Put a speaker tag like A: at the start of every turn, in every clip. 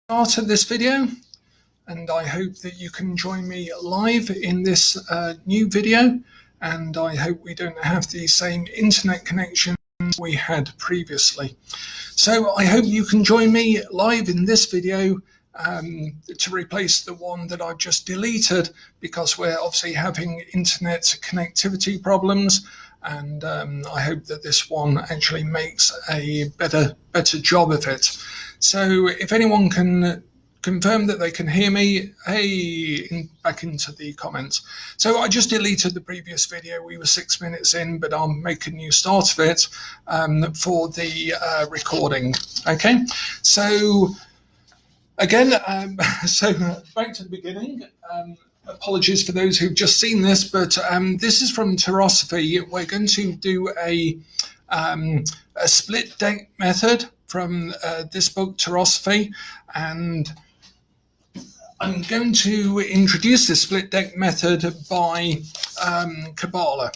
A: Start of this video, and I hope that you can join me live in this new video, and I hope we don't have the same internet connection we had previously. So I hope you can join me live in this video to replace the one that I've just deleted, because we're obviously having internet connectivity problems, and I hope that this one actually makes a better job of it. So if anyone can confirm that they can hear me, back into the comments. So I just deleted the previous video. We were 6 minutes in, but I'll make a new start of it for the recording. Okay, so again, so back to the beginning. Apologies for those who've just seen this, but this is from Philosophy. We're going to do a split deck method from this book, Philosophy, and I'm going to introduce this split deck method by Kabbalah,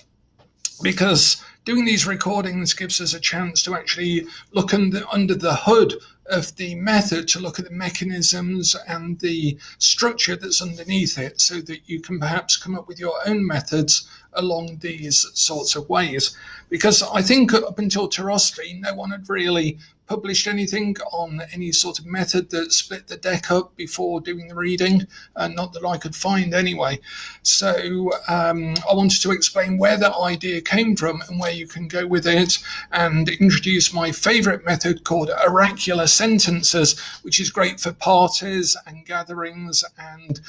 A: because doing these recordings gives us a chance to actually look under the hood of the method, to look at the mechanisms and the structure that's underneath it, so that you can perhaps come up with your own methods along these sorts of ways. Because I think up until Philosophy, no one had really published anything on any sort of method that split the deck up before doing the reading, not that I could find anyway. So I wanted to explain where that idea came from and where you can go with it, and introduce my favorite method called Oracular Sentences, which is great for parties and gatherings and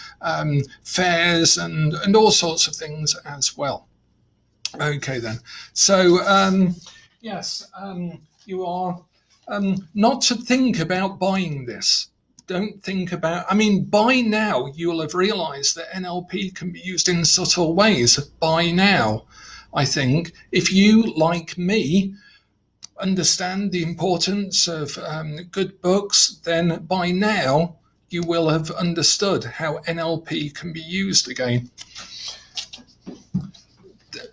A: fairs and all sorts of things as well. Okay then, so yes, you are not to think about buying this. Don't think about, I mean, by now you'll have realized that NLP can be used in subtle ways. By now, I think, if you, like me, understand the importance of good books, then by now you will have understood how NLP can be used again.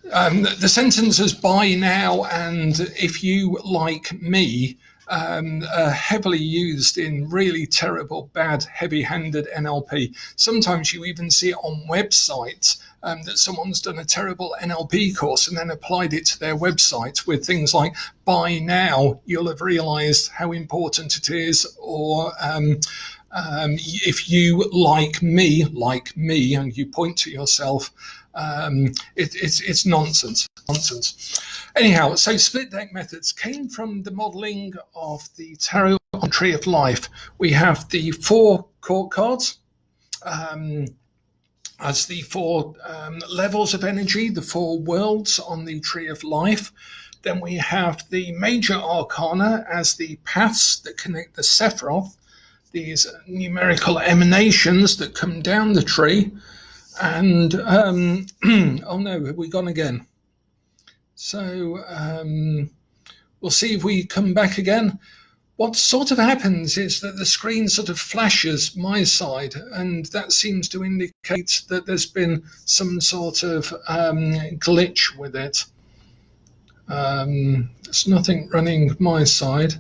A: The sentences by now and if you, like me, are heavily used in really terrible, bad, heavy-handed NLP. Sometimes you even see it on websites that someone's done a terrible NLP course and then applied it to their website with things like, by now you'll have realized how important it is, or if you, like me, and you point to yourself, it's nonsense. Anyhow, so split deck methods came from the modeling of the tarot on Tree of Life. We have the 4 court cards as the 4 levels of energy, the 4 worlds on the Tree of Life. Then we have the major arcana as the paths that connect the Sephiroth, these numerical emanations that come down the tree. And oh no, have we gone again? So we'll see if we come back again. What sort of happens is that the screen sort of flashes my side, and that seems to indicate that there's been some sort of glitch with it. There's nothing running my side.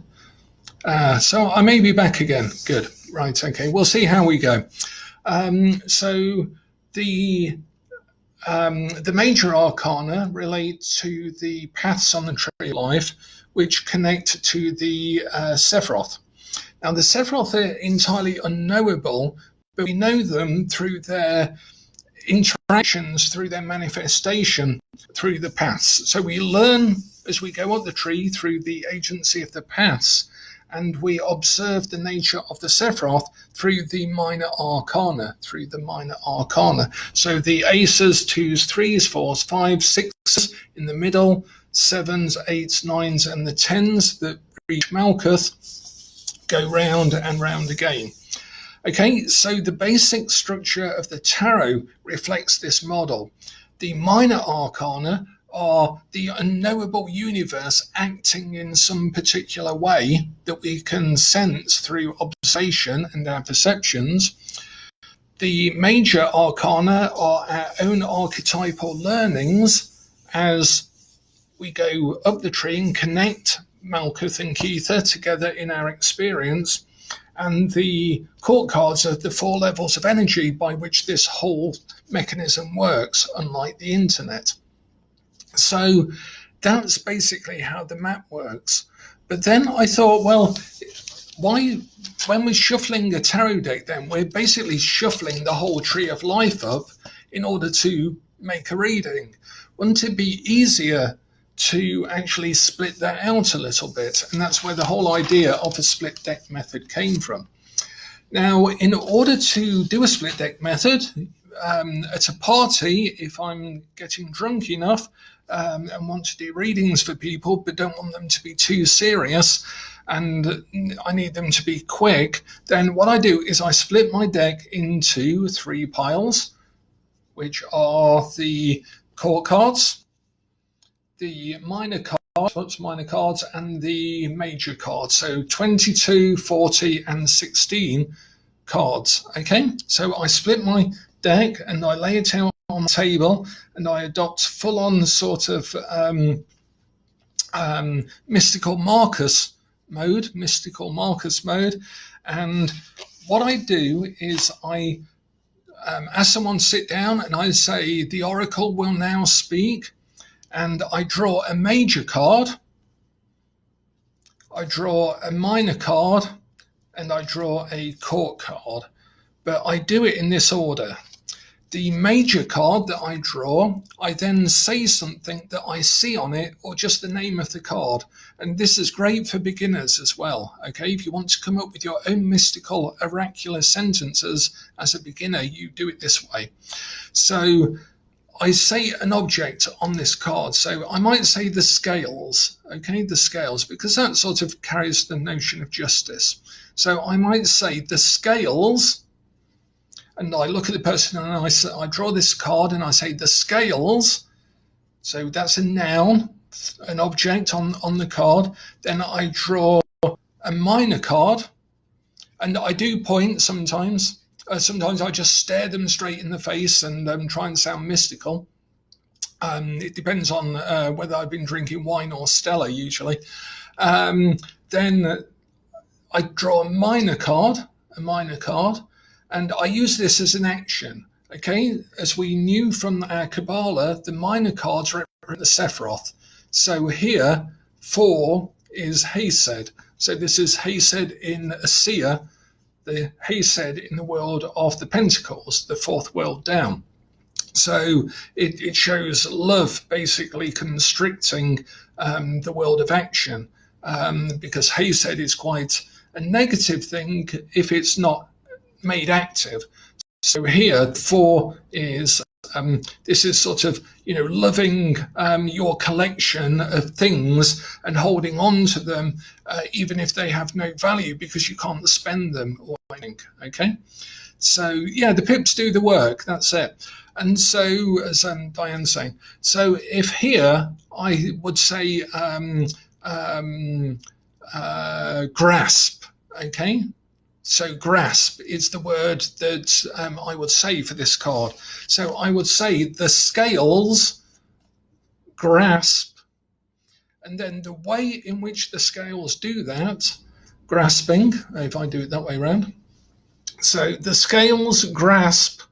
A: So I may be back again. Good. Right. Okay. We'll see how we go. So the major arcana relate to the paths on the Tree of Life, which connect to the Sephiroth. Now, the Sephiroth are entirely unknowable, but we know them through their interactions, through their manifestation, through the paths. So we learn as we go up the tree through the agency of the paths, and we observe the nature of the Sephiroth through the minor arcana, So the aces, 2s, 3s, 4s, 5s, 6s in the middle, 7s, 8s, 9s, and the 10s that reach Malkuth go round and round again. Okay, so the basic structure of the tarot reflects this model. The minor arcana are the unknowable universe acting in some particular way that we can sense through observation and our perceptions. The major arcana are our own archetypal learnings as we go up the tree and connect Malkuth and Kether together in our experience. And the court cards are the 4 levels of energy by which this whole mechanism works, unlike the internet. So that's basically how the map works. But then I thought, well, why, when we're shuffling a tarot deck, then we're basically shuffling the whole tree of life up in order to make a reading. Wouldn't it be easier to actually split that out a little bit? And that's where the whole idea of a split deck method came from. Now, in order to do a split deck method, at a party, if I'm getting drunk enough and want to do readings for people but don't want them to be too serious and I need them to be quick, then what I do is I split my deck into 3 piles, which are the court cards, the minor cards, and the major cards. So 22, 40, and 16 cards. Okay, so I split my deck and I lay it out on the table and I adopt full-on sort of mystical Marcus mode. And what I do is I ask someone to sit down and I say, the oracle will now speak, and I draw a major card, I draw a minor card, and I draw a court card. But I do it in this order. The major card that I draw, I then say something that I see on it or just the name of the card. And this is great for beginners as well. Okay, if you want to come up with your own mystical oracular sentences as a beginner, you do it this way. So I say an object on this card. So I might say the scales, okay, the scales, because that sort of carries the notion of justice. So I might say the scales, and I look at the person and I draw this card and I say the scales. So that's a noun, an object on the card. Then I draw a minor card, and I do point sometimes. Sometimes I just stare them straight in the face and try and sound mystical. It depends on whether I've been drinking wine or Stella usually. Then I draw a minor card, and I use this as an action. Okay, as we knew from our Kabbalah, the minor cards represent the Sephiroth. So here, 4 is Hesed. So this is Hesed in Asiya, the Hesed in the world of the Pentacles, the 4th world down. So it shows love basically constricting the world of action, because Hesed is quite a negative thing if it's not made active. So here 4 is this is sort of, loving your collection of things and holding on to them even if they have no value because you can't spend them or anything. Okay, so yeah, the pips do the work, that's it. And so, as Diane's saying, so if here I would say grasp, okay? So grasp is the word that I would say for this card. So I would say the scales grasp, and then the way in which the scales do that, grasping, if I do it that way around. So the scales grasp.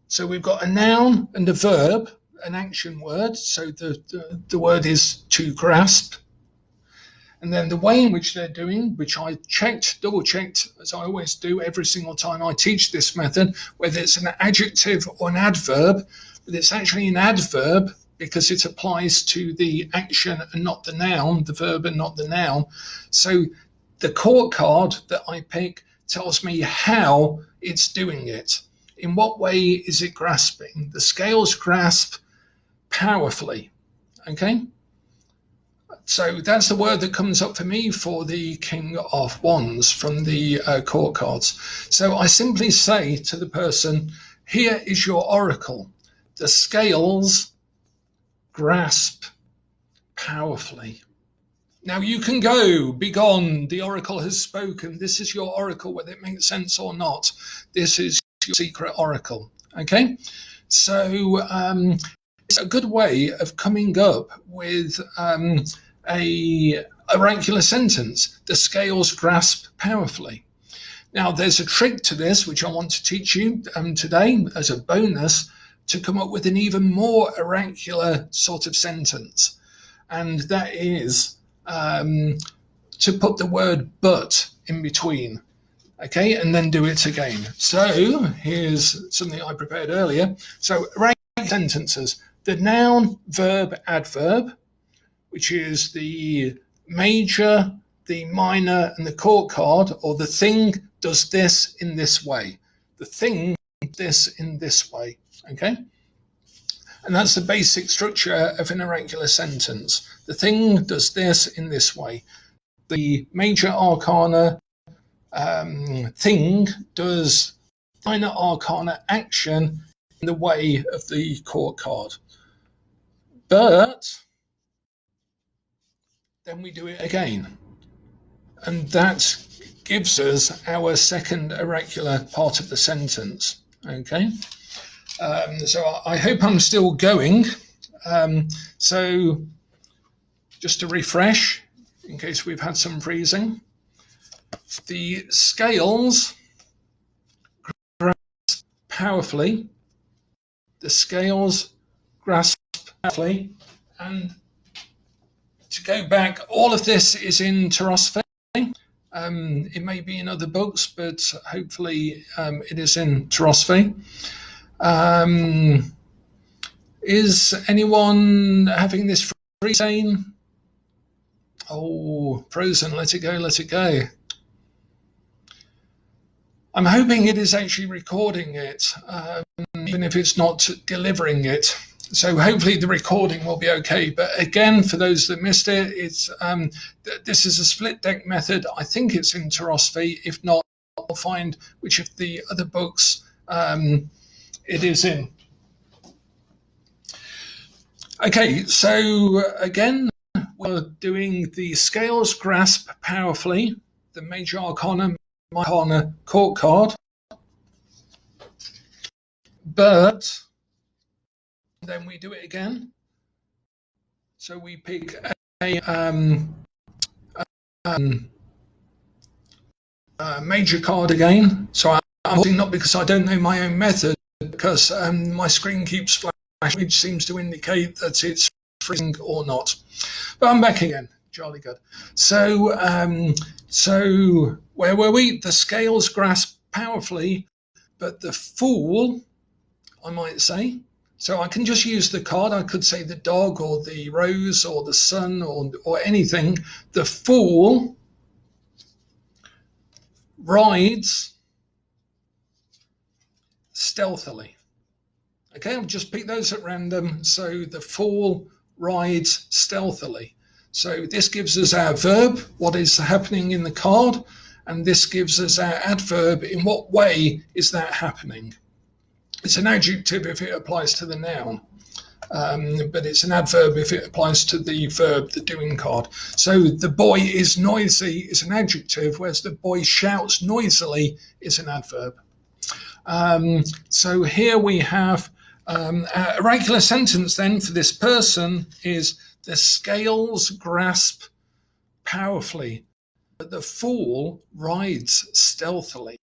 A: So we've got a noun and a verb, an action word. So the word is to grasp. And then the way in which they're doing, which I double checked, as I always do every single time I teach this method, whether it's an adjective or an adverb, but it's actually an adverb because it applies to the action and not the noun, the verb and not the noun. So the court card that I pick tells me how it's doing it. In what way is it grasping? The scales grasp powerfully, okay? So that's the word that comes up for me for the King of Wands from the court cards. So I simply say to the person, here is your oracle. The scales grasp powerfully. Now you can go, begone, the oracle has spoken. This is your oracle, whether it makes sense or not. This is your secret oracle, okay? So it's a good way of coming up with a oracular sentence. The scales grasp powerfully. Now, there's a trick to this, which I want to teach you today as a bonus to come up with an even more oracular sort of sentence. And that is to put the word but in between. Okay, and then do it again. So here's something I prepared earlier. So oracular sentences. The noun, verb, adverb, which is the major, the minor, and the court card, or the thing does this in this way. The thing does this in this way. Okay? And that's the basic structure of an oracular sentence. The thing does this in this way. The major arcana thing does minor arcana action in the way of the court card. But then we do it again. And that gives us our second oracular part of the sentence. Okay? So I hope I'm still going. So just to refresh, in case we've had some freezing, the scales grasp powerfully. The scales grasp powerfully. And to go back, all of this is in Tarosophy. It may be in other books, but hopefully it is in Tarosophy. Is anyone having this freezing? Oh, frozen, let it go, let it go. I'm hoping it is actually recording it, even if it's not delivering it. So hopefully the recording will be okay. But again, for those that missed it, it's this is a split deck method. I think it's in Tarosophy. If not, I'll find which of the other books it is in. Okay, so again, we're doing the scales grasp powerfully, the major arcana, minor arcana court card, but then we do it again. So we pick a major card again. So I'm not because I don't know my own method, because my screen keeps flashing, which seems to indicate that it's freezing or not. But I'm back again. Jolly good. So where were we? The scales grasp powerfully, but the fool, I might say. So I can just use the card. I could say the dog or the rose or the sun or anything. The fool rides stealthily. Okay, I've just picked those at random. So the fool rides stealthily. So this gives us our verb, what is happening in the card, and this gives us our adverb, in what way is that happening. It's an adjective if it applies to the noun, but it's an adverb if it applies to the verb, the doing card. So the boy is noisy is an adjective, whereas the boy shouts noisily is an adverb. So here we have a oracular sentence then for this person is the scales grasp powerfully, but the fool rides stealthily.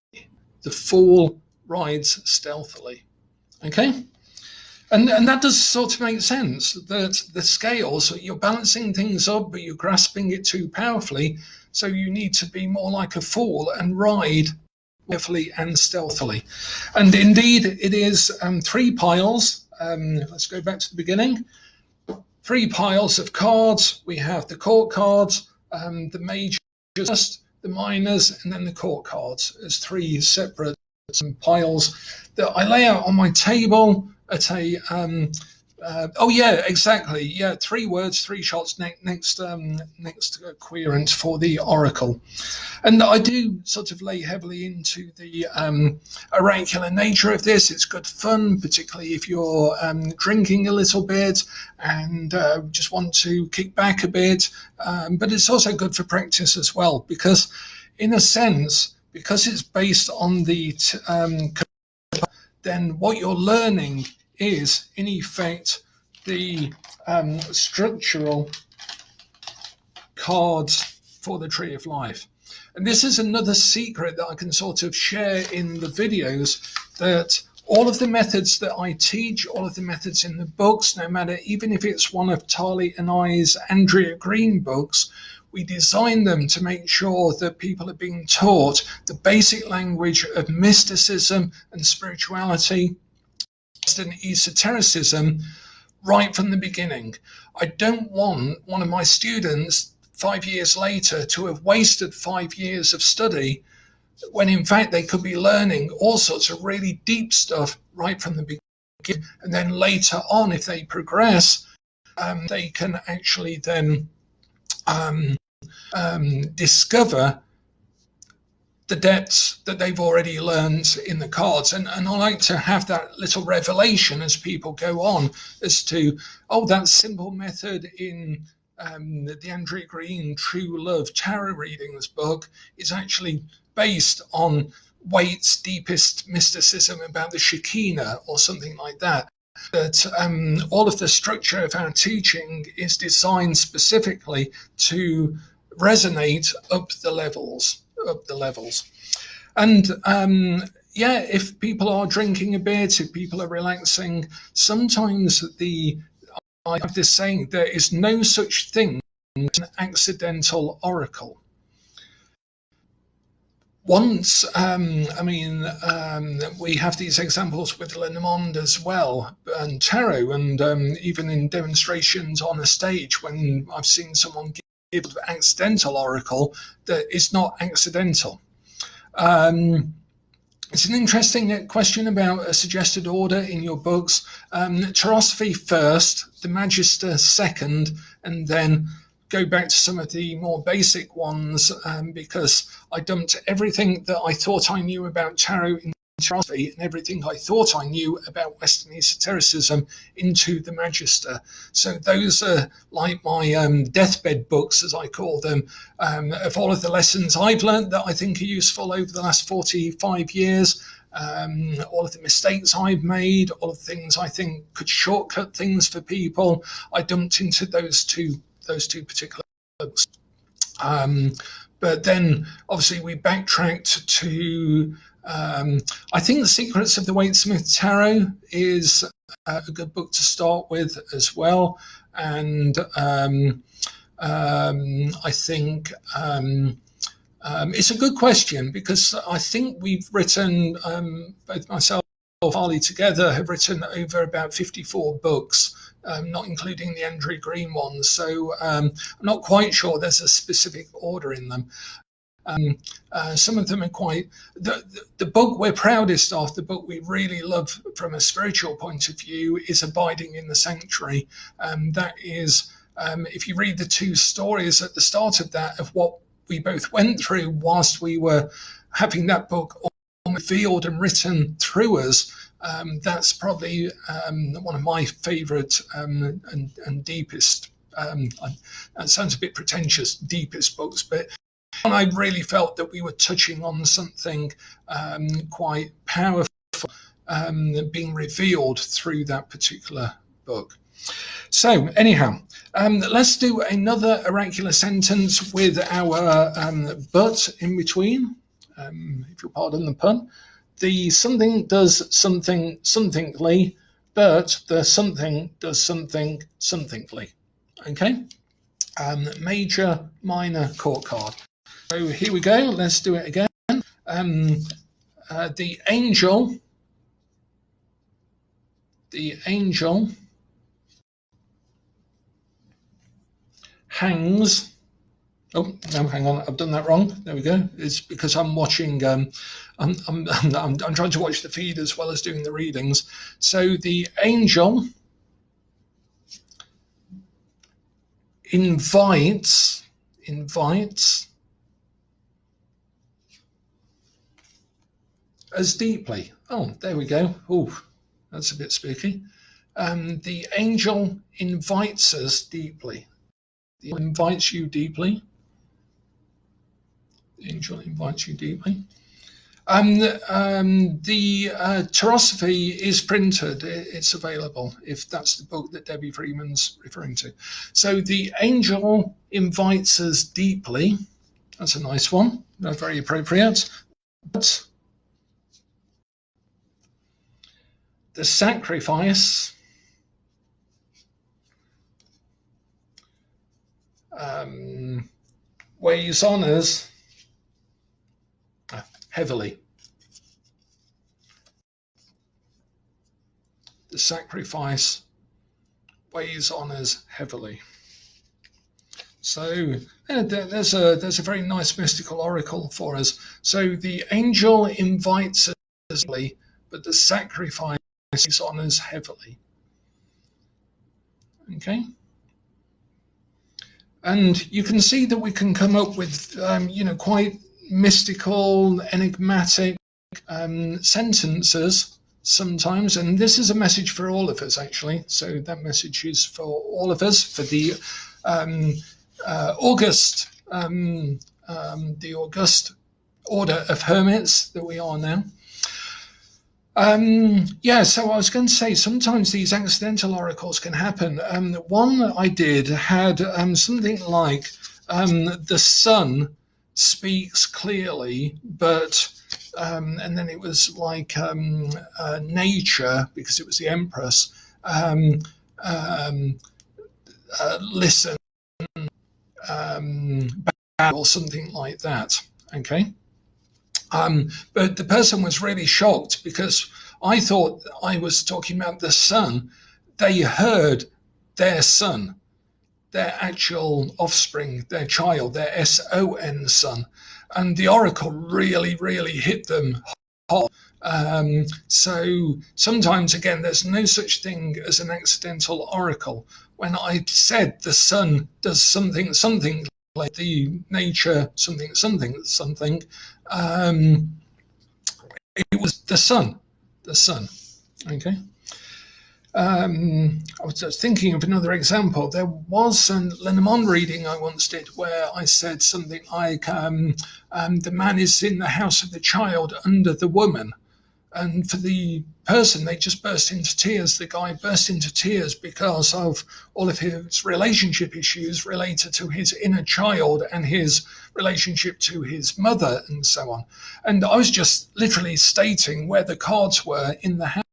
A: The fool rides stealthily. Okay? And that does sort of make sense, that the scales, you're balancing things up, but you're grasping it too powerfully, so you need to be more like a fool and ride carefully and stealthily. And indeed, it is 3 piles. Let's go back to the beginning. 3 piles of cards. We have the court cards, the majors, the minors, and then the court cards as 3 separate piles that I lay out on my table at a oh yeah, exactly, yeah, 3 words, 3 shots next querent for the oracle. And I do sort of lay heavily into the oracular nature of this. It's good fun, particularly if you're drinking a little bit and just want to kick back a bit, but it's also good for practice as well, because in a sense, because it's based on the then what you're learning is, in effect, the structural cards for the Tree of Life. And this is another secret that I can sort of share in the videos, that all of the methods that I teach, all of the methods in the books, no matter, even if it's one of Tali and I's Andrea Green books, we design them to make sure that people are being taught the basic language of mysticism and spirituality and esotericism right from the beginning. I don't want one of my students 5 years later to have wasted 5 years of study when in fact they could be learning all sorts of really deep stuff right from the beginning. And then later on, if they progress, they can actually then discover the depths that they've already learned in the cards. And I like to have that little revelation as people go on as to, oh, that simple method in the Andrea Green True Love Tarot Readings book is actually based on Waite's deepest mysticism about the Shekinah or something like that. That all of the structure of our teaching is designed specifically to resonate up the levels. And if people are drinking a bit, if people are relaxing, sometimes I have this saying, there is no such thing as an accidental oracle. Once, we have these examples with Lenormand as well, and tarot, and even in demonstrations on a stage when I've seen someone give an accidental oracle that is not accidental. It's an interesting question about a suggested order in your books. Tarosophy first, the Magister second, and then go back to some of the more basic ones, because I dumped everything that I thought I knew about tarot in Tarosophy and everything I thought I knew about Western esotericism into the Magister. So those are like my deathbed books, as I call them, of all of the lessons I've learned that I think are useful over the last 45 years, all of the mistakes I've made, all of the things I think could shortcut things for people. I dumped into those two particular books. But then obviously we backtracked to I think The Secrets of the Waite Smith Tarot is a good book to start with as well. And I think it's a good question, because I think we've written, both myself and Harley together have written over about 54 books, not including the Andrea Green ones. So I'm not quite sure there's a specific order in them. Some of them are quite, the book we're proudest of, the book we really love from a spiritual point of view, is Abiding in the Sanctuary. That is, if you read the two stories at the start of that, of what we both went through whilst we were having that book revealed and written through us, that's probably one of my favourite and deepest, that sounds a bit pretentious, deepest books, but I really felt that we were touching on something quite powerful being revealed through that particular book. So anyhow, let's do another oracular sentence with our but in between, if you'll pardon the pun. The something does something somethingly, but the something does something somethingly. Okay? Major, minor chord card. So here we go. Let's do it again. The angel hangs. Oh no, hang on, I've done that wrong. There we go. It's because I'm watching. I'm trying to watch the feed as well as doing the readings. So the angel invites as deeply. Oh, there we go. Oh, that's a bit spooky. The angel invites us deeply. The angel invites you deeply. The angel invites you deeply. The Tarosophy is printed. It's available if that's the book that Debbie Freeman's referring to. So the angel invites us deeply That's a nice one. Very appropriate. But the sacrifice weighs on us heavily. The sacrifice weighs on us heavily. So there's a very nice mystical oracle for us. So the angel invites us, but the sacrifice is on us heavily. Okay. And you can see that we can come up with, quite mystical, enigmatic sentences sometimes. And this is a message for all of us, actually. So that message is for all of us, for the August order of hermits that we are now. So I was going to say, sometimes these accidental oracles can happen. One that I did had something like the sun speaks clearly, but and then it was like nature, because it was the Empress, listen, or something like that. Okay. But the person was really shocked because I thought I was talking about the sun. They heard their son, their actual offspring, their child, their son son. And the oracle really, really hit them hard. So sometimes, again, there's no such thing as an accidental oracle. When I said the sun does something, something, like the nature, something, something, something, it was the sun. Okay. I was just thinking of another example. There was a Lenormand reading I once did where I said something like, the man is in the house of the child under the woman. And for the person, they just burst into tears. The guy burst into tears because of all of his relationship issues related to his inner child and his relationship to his mother and so on. And I was just literally stating where the cards were in the house.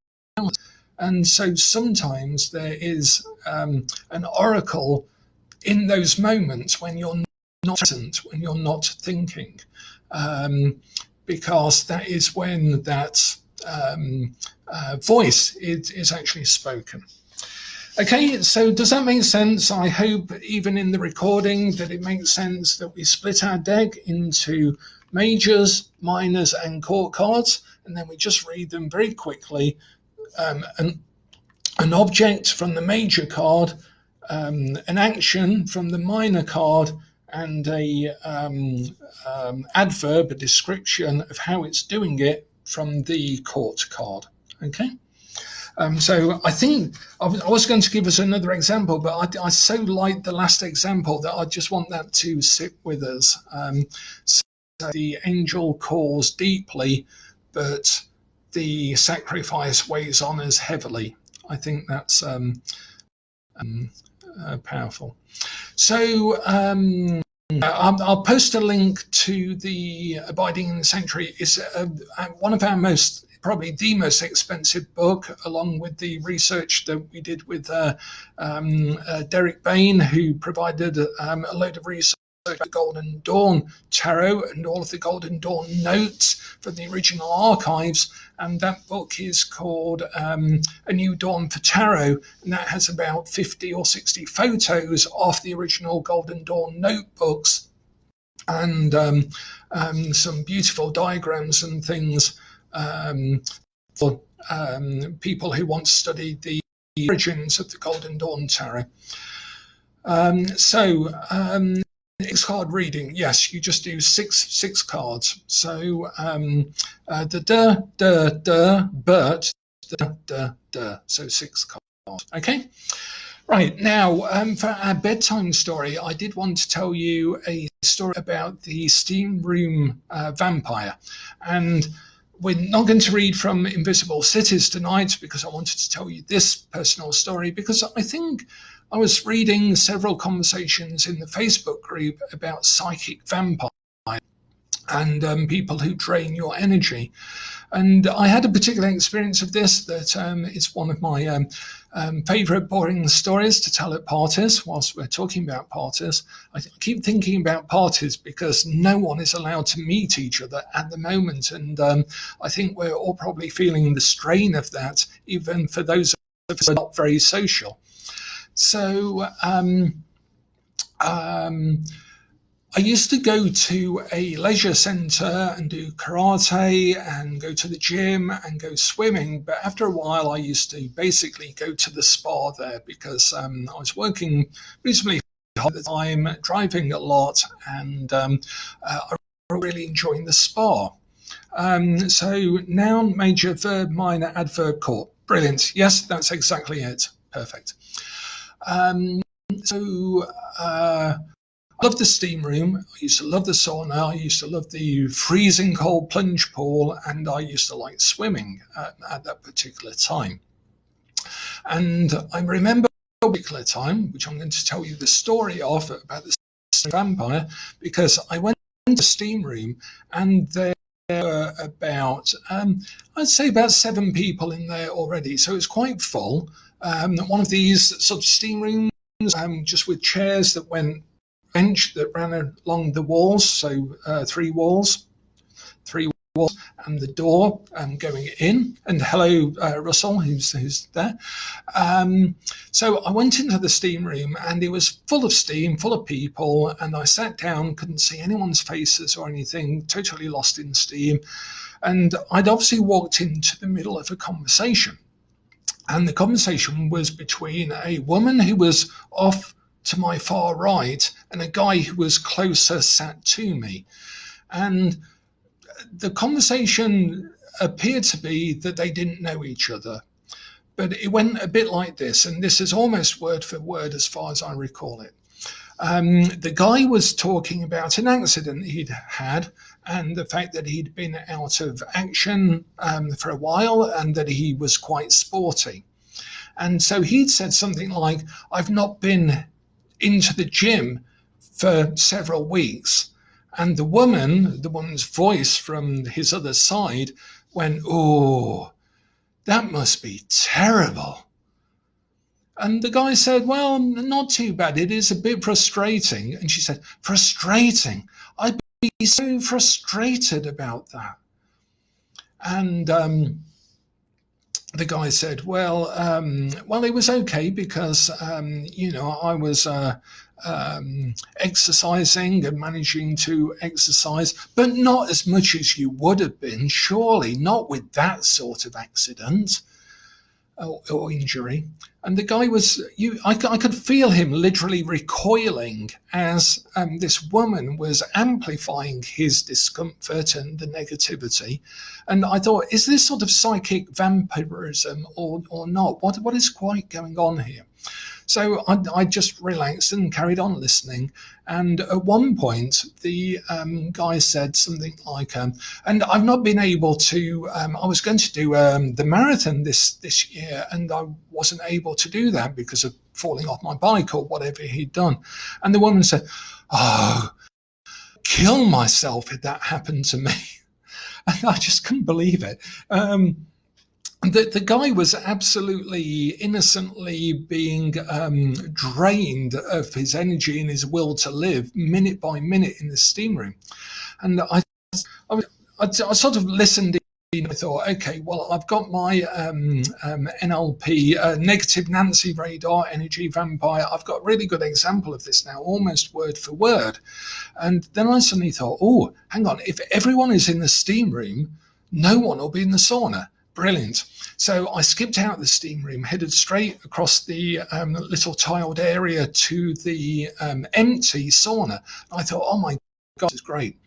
A: And so sometimes there is an oracle in those moments when you're not present, when you're not thinking, because that is when that voice is actually spoken. Okay, so does that make sense? I hope even in the recording that it makes sense that we split our deck into majors, minors and court cards, and then we just read them very quickly. An object from the major card, an action from the minor card, and a adverb, a description of how it's doing it from the court card. Okay. So I think I was going to give us another example, but I so liked the last example that I just want that to sit with us. So the angel calls deeply, but the sacrifice weighs on us heavily. I think that's powerful. So I'll post a link to the Abiding in the Sanctuary. It's one of our probably the most expensive book, along with the research that we did with Derek Bain, who provided a load of research about the Golden Dawn Tarot and all of the Golden Dawn notes from the original archives. And that book is called A New Dawn for Tarot, and that has about 50 or 60 photos of the original Golden Dawn notebooks and some beautiful diagrams and things for people who want to study the origins of the Golden Dawn Tarot. Six card reading, yes, you just do six cards. So so 6 cards. Okay. Right, now for our bedtime story, I did want to tell you a story about the Steamroom vampire. And we're not going to read from Invisible Cities tonight because I wanted to tell you this personal story, because I think I was reading several conversations in the Facebook group about psychic vampires. and people who drain your energy. And I had a particular experience of this that it's one of my favorite boring stories to tell at parties. Whilst we're talking about parties, I keep thinking about parties because no one is allowed to meet each other at the moment. And I think we're all probably feeling the strain of that, even for those of us who are not very social. So I used to go to a leisure centre and do karate and go to the gym and go swimming. But after a while, I used to basically go to the spa there because I was working reasonably hard at the time, driving a lot, and I really enjoying the spa. So noun, major, verb, minor, adverb, core. Brilliant. Yes, that's exactly it. Perfect. So I love the steam room. I used to love the sauna. I used to love the freezing cold plunge pool, and I used to like swimming at that particular time. And I remember a particular time, which I'm going to tell you the story of, about the vampire, because I went to the steam room and there were about, I'd say about 7 people in there already. So it was quite full. One of these sort of steam rooms, just with chairs that went bench that ran along the walls, so 3 walls, and the door going in. And hello, Russell, who's there. So I went into the steam room, and it was full of steam, full of people, and I sat down, couldn't see anyone's faces or anything, totally lost in steam. And I'd obviously walked into the middle of a conversation, and the conversation was between a woman who was off to my far right and a guy who was closer sat to me. And the conversation appeared to be that they didn't know each other. But it went a bit like this, and this is almost word for word as far as I recall it. The guy was talking about an accident he'd had and the fact that he'd been out of action for a while and that he was quite sporty. And so he'd said something like, I've not been into the gym for several weeks. And the woman's voice from his other side went, oh, that must be terrible. And the guy said, well, not too bad. It is a bit frustrating. And she said, frustrating? I'd be so frustrated about that. And the guy said, well, it was okay because, I was exercising and managing to exercise, but not as much as you would have been, surely, not with that sort of accident or injury. And the guy was, I could feel him literally recoiling as this woman was amplifying his discomfort and the negativity. And I thought, is this sort of psychic vampirism or not? What is quite going on here? So I just relaxed and carried on listening. And at one point, the guy said something like, and I've not been able to, I was going to do the marathon this year, and I wasn't able to do that because of falling off my bike or whatever he'd done. And the woman said, oh, kill myself if that happened to me. And I just couldn't believe it. The guy was absolutely innocently being drained of his energy and his will to live minute by minute in the steam room. And I sort of listened in. I thought, okay, well, I've got my NLP, negative Nancy radar energy vampire. I've got a really good example of this now, almost word for word. And then I suddenly thought, oh, hang on, if everyone is in the steam room, no one will be in the sauna. Brilliant. So I skipped out of the steam room, headed straight across the little tiled area to the empty sauna. I thought, oh my God, this is great.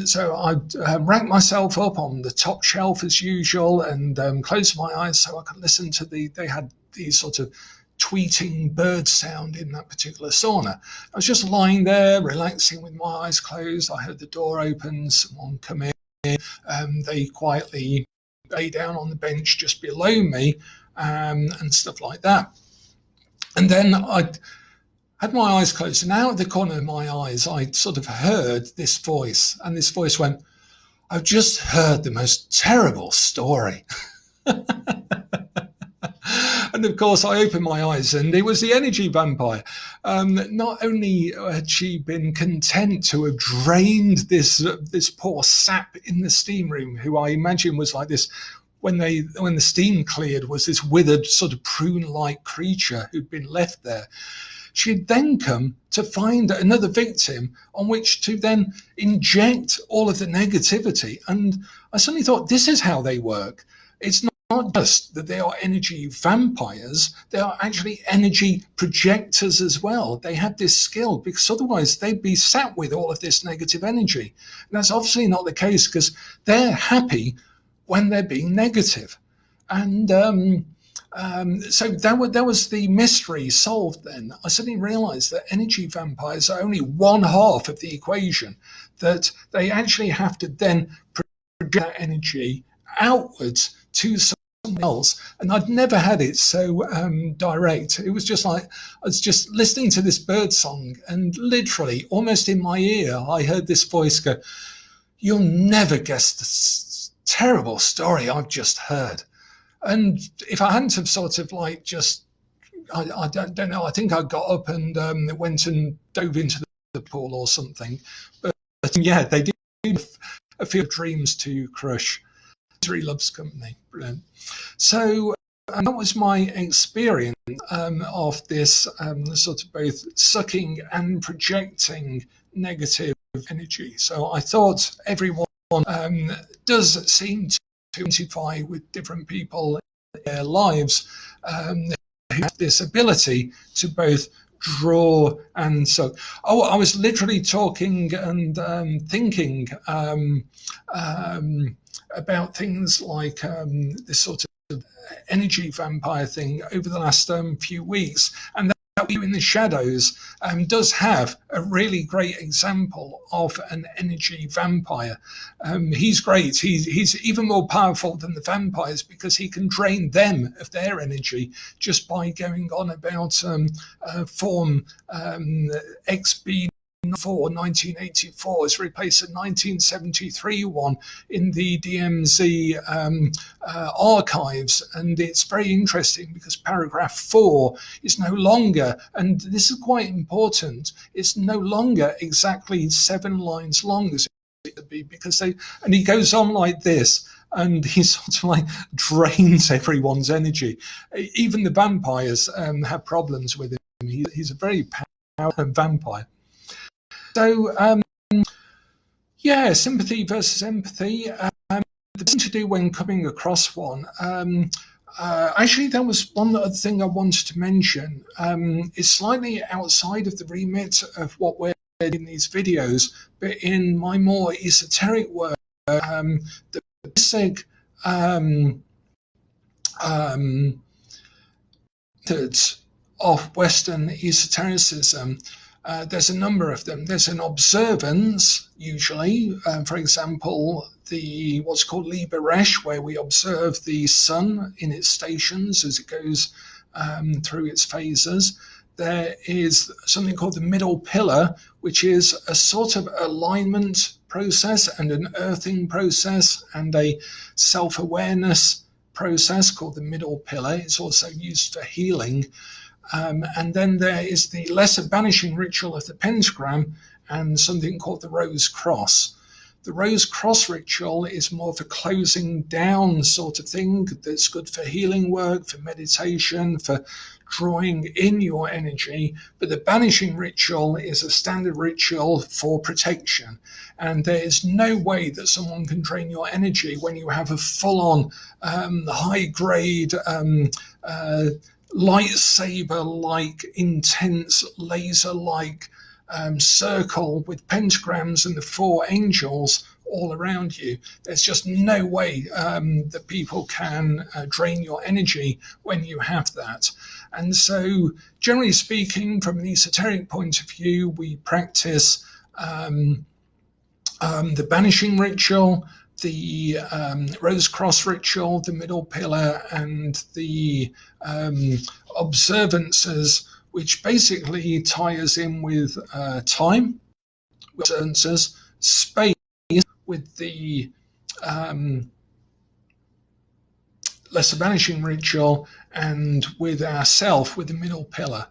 A: So I ranked myself up on the top shelf as usual and closed my eyes so I could listen to they had these sort of tweeting bird sound in that particular sauna. I was just lying there, relaxing with my eyes closed. I heard the door open, someone come in. They quietly lay down on the bench just below me and stuff like that. And then I had my eyes closed, and out of the corner of my eyes, I sort of heard this voice, and this voice went, "I've just heard the most terrible story." And of course, I opened my eyes, and it was the energy vampire. Not only had she been content to have drained this poor sap in the steam room, who I imagine was like this, when the steam cleared, was this withered sort of prune-like creature who'd been left there. She had then come to find another victim on which to then inject all of the negativity. And I suddenly thought, this is how they work. It's not just that they are energy vampires, they are actually energy projectors as well. They have this skill, because otherwise they'd be sat with all of this negative energy. And that's obviously not the case, because they're happy when they're being negative. And so that was the mystery solved then. I suddenly realized that energy vampires are only one half of the equation, that they actually have to then project that energy outwards to someone else. And I'd never had it so direct. It was just like, I was just listening to this bird song, and literally almost in my ear, I heard this voice go, "You'll never guess the terrible story I've just heard." And if I hadn't have sort of like just, I don't know, I think I got up and went and dove into the pool or something. But yeah, they did a few dreams to crush. Misery loves company. Brilliant. So that was my experience of this sort of both sucking and projecting negative energy. So I thought everyone does seem to identify with different people in their lives who have this ability to both draw and suck. Oh, I was literally talking and thinking about things like this sort of energy vampire thing over the last few weeks, and that in the shadows does have a really great example of an energy vampire. He's great. He's even more powerful than the vampires, because he can drain them of their energy just by going on about form XB 1984 has replaced a 1973 one in the DMZ archives. And it's very interesting, because paragraph 4 is no longer, and this is quite important, it's no longer exactly 7 lines long as it would be, because and he goes on like this, and he sort of like drains everyone's energy. Even the vampires have problems with him. He's a very powerful vampire. So, yeah, sympathy versus empathy. The thing to do when coming across one, actually, that was one other thing I wanted to mention. It's slightly outside of the remit of what we're doing in these videos, but in my more esoteric work, the basic methods of Western esotericism, there's a number of them. There's an observance, usually, for example, what's called Liber Resh, where we observe the sun in its stations as it goes through its phases. There is something called the middle pillar, which is a sort of alignment process and an earthing process and a self-awareness process called the middle pillar. It's also used for healing. And then there is the lesser banishing ritual of the pentagram and something called the rose cross. The rose cross ritual is more of a closing down sort of thing that's good for healing work, for meditation, for drawing in your energy. But the banishing ritual is a standard ritual for protection. And there is no way that someone can drain your energy when you have a full-on high-grade lightsaber-like, intense, laser-like circle with pentagrams and the 4 angels all around you. There's just no way that people can drain your energy when you have that. And so, generally speaking, from an esoteric point of view, we practice the banishing ritual, the rose cross ritual, the middle pillar, and the observances, which basically ties in with time, with sentences, space with the lesser banishing ritual, and with ourself with the middle pillar.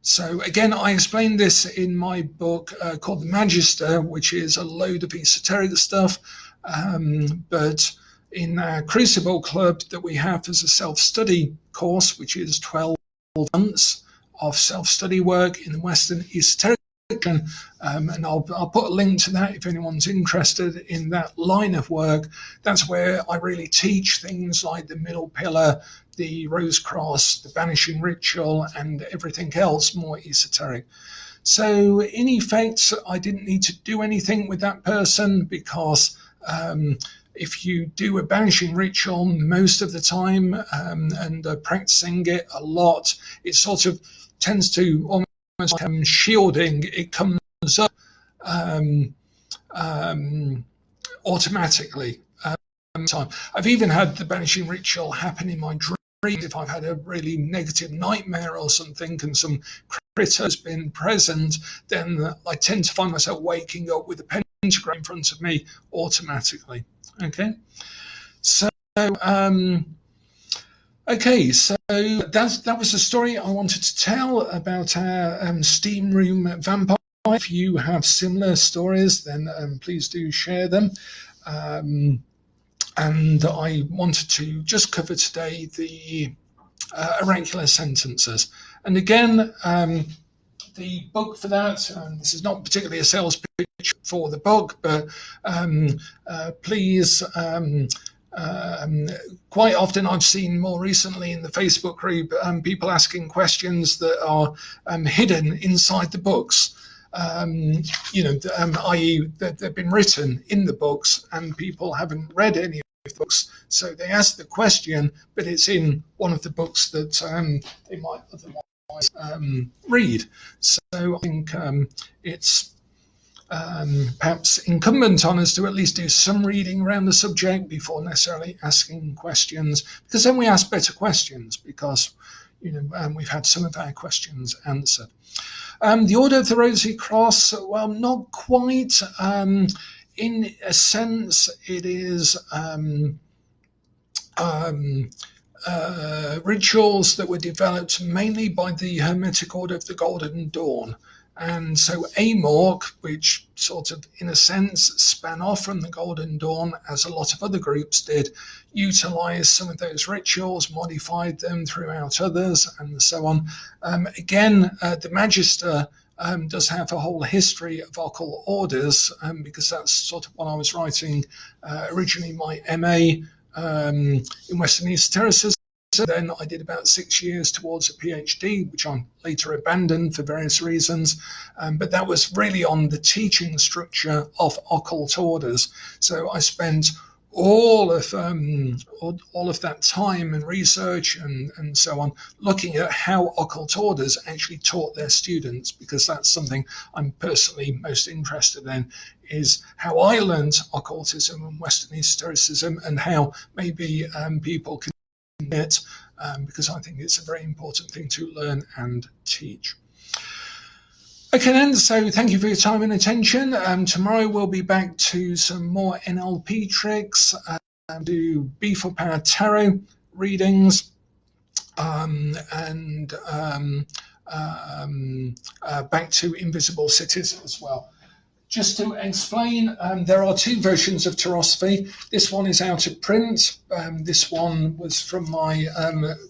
A: So again, I explained this in my book called The Magister, which is a load of esoteric stuff, but in our Crucible Club that we have as a self-study course, which is 12 months of self-study work in the Western esoteric tradition, and I'll put a link to that if anyone's interested in that line of work. That's where I really teach things like the middle pillar, the rose cross, the banishing ritual, and everything else more esoteric. So in effect, I didn't need to do anything with that person, because if you do a banishing ritual most of the time and practicing it a lot, it sort of tends to almost like shielding. It comes up automatically. I've even had the banishing ritual happen in my dream. If I've had a really negative nightmare or something and some critter has been present, then I tend to find myself waking up with a pentagram in front of me automatically. Okay, so okay, so that was the story I wanted to tell about our steam room vampire. If you have similar stories, then please do share them. And I wanted to just cover today the oracular sentences. And again, the book for that, this is not particularly a sales pitch for the book, but please, quite often I've seen more recently in the Facebook group people asking questions that are hidden inside the books. I.e. that they've been written in the books and people haven't read any of the books, so they ask the question, but it's in one of the books that they might otherwise read. So I think it's perhaps incumbent on us to at least do some reading around the subject before necessarily asking questions, because then we ask better questions, because we've had some of our questions answered. The Order of the Rosy Cross, well, not quite. In a sense, it is rituals that were developed mainly by the Hermetic Order of the Golden Dawn. And so Amorc, which sort of, in a sense, span off from the Golden Dawn, as a lot of other groups did, utilized some of those rituals, modified them throughout others, and so on. Again, the Magister does have a whole history of occult orders, because that's sort of what I was writing originally my MA in Western esotericism. Then I did about 6 years towards a PhD, which I later abandoned for various reasons. But that was really on the teaching structure of occult orders. So I spent all of that time and research and so on looking at how occult orders actually taught their students, because that's something I'm personally most interested in, is how I learned occultism and Western esotericism, and how maybe people can it, because I think it's a very important thing to learn and teach. Okay then, so thank you for your time and attention. Tomorrow we'll be back to some more NLP tricks, do B for Power Tarot readings, and back to Invisible Cities as well. Just to explain, there are two versions of Tarosophy. This one is out of print. This one was from my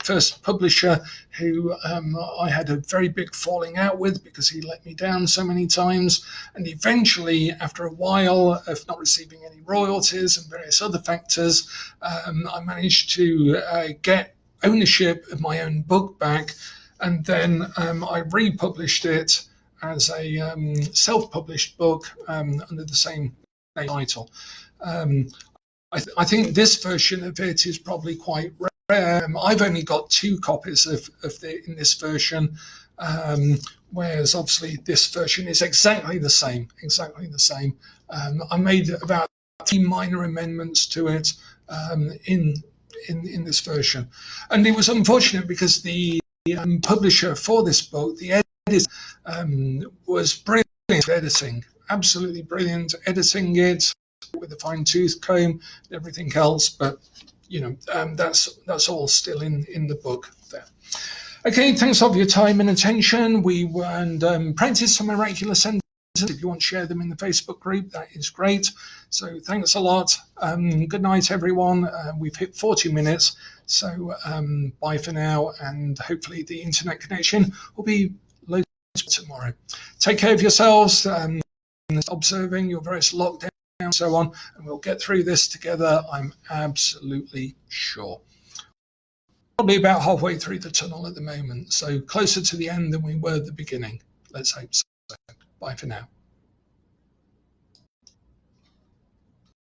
A: first publisher, who I had a very big falling out with because he let me down so many times. And eventually, after a while of not receiving any royalties and various other factors, I managed to get ownership of my own book back. And then I republished it as a self-published book under the same title. I think this version of it is probably quite rare. I've only got 2 copies of in this version, whereas obviously this version is exactly the same. I made about 3 minor amendments to it in this version, and it was unfortunate because the publisher for this book, the editor, was brilliant at editing, absolutely brilliant editing it with a fine-tooth comb and everything else. But that's all still in the book there. Okay, thanks a lot for your time and attention. We practice some oracular sentences. If you want to share them in the Facebook group, that is great. So thanks a lot. Good night, everyone. We've hit 40 minutes. So bye for now. And hopefully the internet connection will be local tomorrow. Take care of yourselves. Observing your various lockdowns and so on. And we'll get through this together, I'm absolutely sure. Probably about halfway through the tunnel at the moment. So closer to the end than we were at the beginning. Let's hope so. Bye for now.